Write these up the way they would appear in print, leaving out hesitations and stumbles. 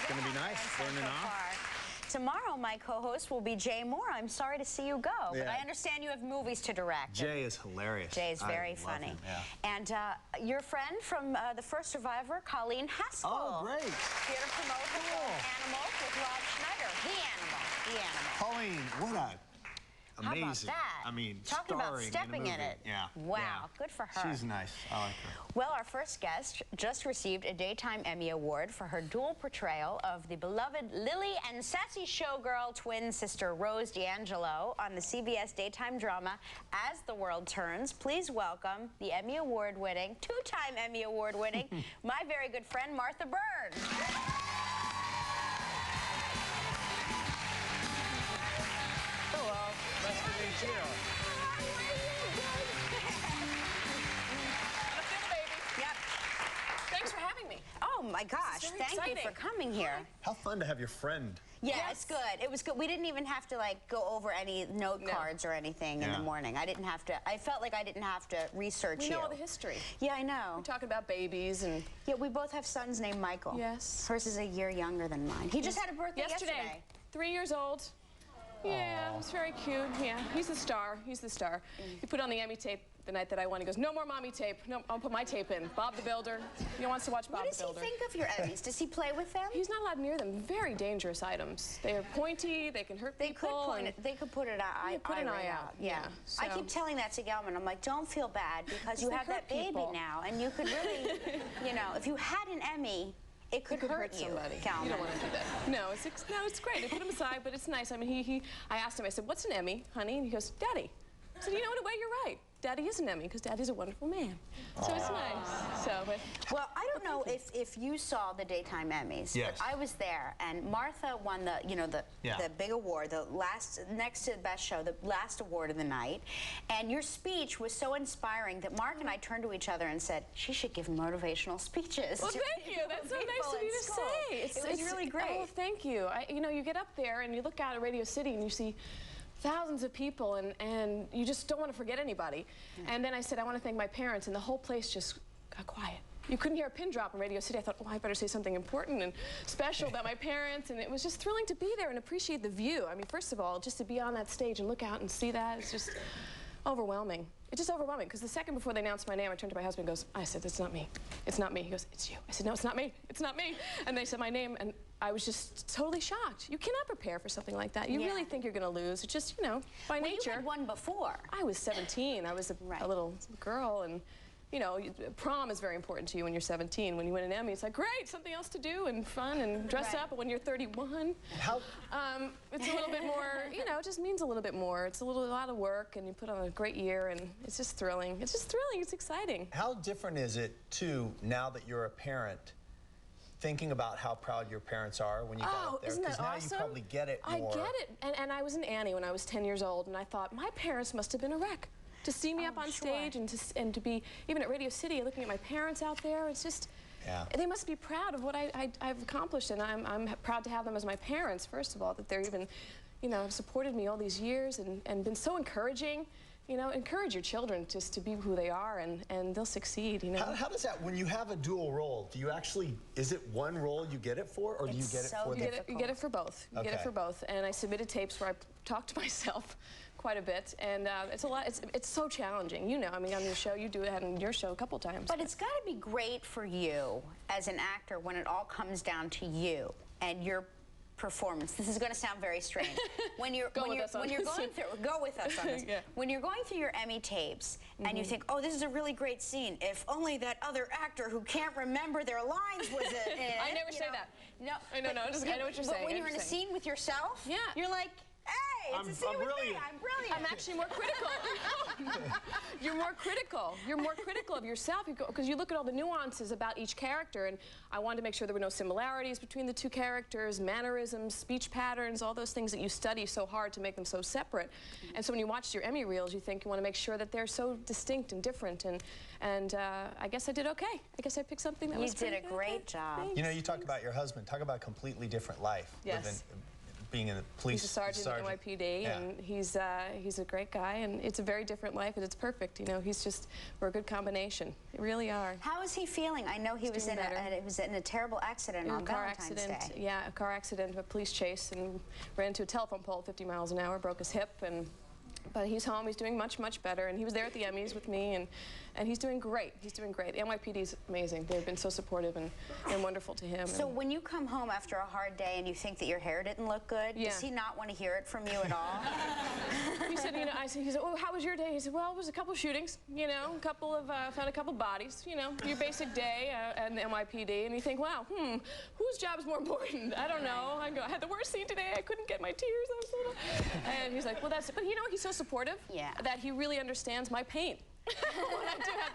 It's going to be nice. Burning off. Tomorrow, my co-host will be Jay Moore. I'm sorry to see you go, but I understand you have movies to direct. Jay is hilarious. Jay is very funny. Him, yeah. And your friend from The First Survivor, Colleen Haskell. Oh, great. Here to promote the film Animals with Rob Schneider. The Animal. The Animal. Colleen, what a amazing. How about that? I mean, talking about stepping in it. Yeah. Wow, yeah. good for her. She's nice. I like her. Well, our first guest just received a Daytime Emmy Award for her dual portrayal of the beloved Lily and sassy showgirl twin sister Rose D'Angelo on the CBS daytime drama As the World Turns. Please welcome the Emmy Award-winning, two-time Emmy Award-winning, my very good friend Martha Byrne. Nice to meet you. Yep. Thanks for having me. Oh my gosh, thank you for coming here. How fun to have your friend. Yeah, it's good. It was good. We didn't even have to like go over any note cards or anything in the morning. I didn't have to. I felt like I didn't have to research you. We know all the history. Yeah, I know. We're talking about babies and... Yeah, we both have sons named Michael. Yes. Hers is a year younger than mine. He just had a birthday yesterday. 3 years old. Yeah, it's very cute. Yeah, he's the star. He's the star. He put on the Emmy tape the night that I won. He goes, "No more mommy tape. No, I'll put my tape in." Bob the Builder. He wants to watch Bob the Builder. What does he think of your Emmys? Does he play with them? He's not allowed near them. Very dangerous items. They are pointy. They can hurt people. They could put an eye out. Yeah. So. I keep telling that to Gelman. I'm like, don't feel bad because you have that baby now, and you could really, you know, if you had an Emmy. It could hurt somebody. Calvin. You don't want to do that. No, it's great. I put him aside, but it's nice. I mean, I asked him, I said, "What's an Emmy, honey?" And he goes, "Daddy." I said, "You know what? You're right. Daddy is an Emmy because Daddy's a wonderful man." So it's nice. So, well, I don't know if you saw the daytime Emmys, but I was there, and Martha won the the big award, the last next to the best show, the last award of the night, and your speech was so inspiring that Mark and I turned to each other and said, "She should give motivational speeches." Well, thank you. That's so nice of you to say. It was really great. Oh, thank you. You know, you get up there and you look out at Radio City and you see thousands of people, and you just don't want to forget anybody. And then I said, I want to thank my parents, and the whole place just got quiet. You couldn't hear a pin drop in Radio City. I thought, oh, I better say something important and special about my parents, and it was just thrilling to be there and appreciate the view. I mean, first of all, just to be on that stage and look out and see that, it's just overwhelming. It's just overwhelming, because the second before they announced my name, I turned to my husband and goes, I said, "It's not me. It's not me." He goes, "It's you." I said, "No, it's not me. It's not me." And they said my name, and I was just totally shocked. You cannot prepare for something like that. You really think you're going to lose. It's just, you know, by nature. You had won before. I was 17. I was a little girl, and you know, prom is very important to you when you're 17. When you win an Emmy, it's like, great, something else to do and fun and dress up. But when you're 31, it's a little bit more, you know, it just means a little bit more. It's a lot of work, and you put on a great year, and it's just thrilling. It's just thrilling. It's exciting. How different is it, too, now that you're a parent, thinking about how proud your parents are when you got up there? Isn't that awesome? Because now you probably get it more. I get it. And I was an Annie when I was 10 years old, and I thought, my parents must have been a wreck. To see me up on stage and to be, even at Radio City, looking at my parents out there, it's just, they must be proud of what I've accomplished, and I'm proud to have them as my parents, first of all, that they're even, you know, supported me all these years and been so encouraging. You know, encourage your children just to be who they are, and they'll succeed, you know. How does that, when you have a dual role, do you actually, is it one role you get it for, or do you get it for the... You get it for both. You get it for both. And I submitted tapes where I talked to myself quite a bit, and it's a lot. It's so challenging. You know, I mean, on your show, you do it on your show a couple times. But it's got to be great for you as an actor when it all comes down to you and your performance. This is going to sound very strange. When you're going through your Emmy tapes and you think, oh, this is a really great scene. If only that other actor who can't remember their lines was in it. I never say that. No, I know what you're saying. But when you're in a scene with yourself, you're like, hey, it's a scene with me. I'm brilliant. I'm actually more critical. You're more critical. You're more critical of yourself because you look at all the nuances about each character, and I wanted to make sure there were no similarities between the two characters, mannerisms, speech patterns, all those things that you study so hard to make them so separate. And so when you watch your Emmy reels, you think you want to make sure that they're so distinct and different. And I guess I did okay. I guess I picked something that was You did a great job. You know, you talked about your husband. Talk about a completely different life. Yes. being in the police. He's a sergeant at NYPD, Yeah. and he's a great guy, and it's a very different life, and it's perfect. You know, we're a good combination. We really are. How is he feeling? I know he was in a terrible accident on Valentine's Day. Yeah, a car accident, a police chase, and ran into a telephone pole at 50 miles an hour, broke his hip, but he's home. He's doing much, much better, and he was there at the Emmys with me, and he's doing great. He's doing great. The NYPD is amazing. They've been so supportive and wonderful to him. So when you come home after a hard day and you think that your hair didn't look good, does he not want to hear it from you at all? He said, you know, he said, oh, how was your day? He said, well, it was a couple shootings, you know, found a couple bodies, you know, your basic day and the NYPD, and you think, wow, whose job is more important? I don't know. I had the worst scene today. I couldn't get my tears. I was a little... And he's like, well, that's it. But you know, he's so supportive that he really understands my pain. When I do have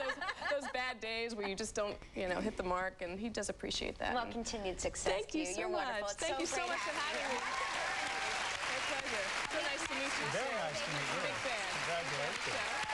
those bad days where you just don't, you know, hit the mark, and he does appreciate that. Well, continued success. Thank you so You're much. wonderful. It's Thank you so great much for having me. My pleasure. So nice to meet you. Very nice to meet you. Big fan. Congratulations.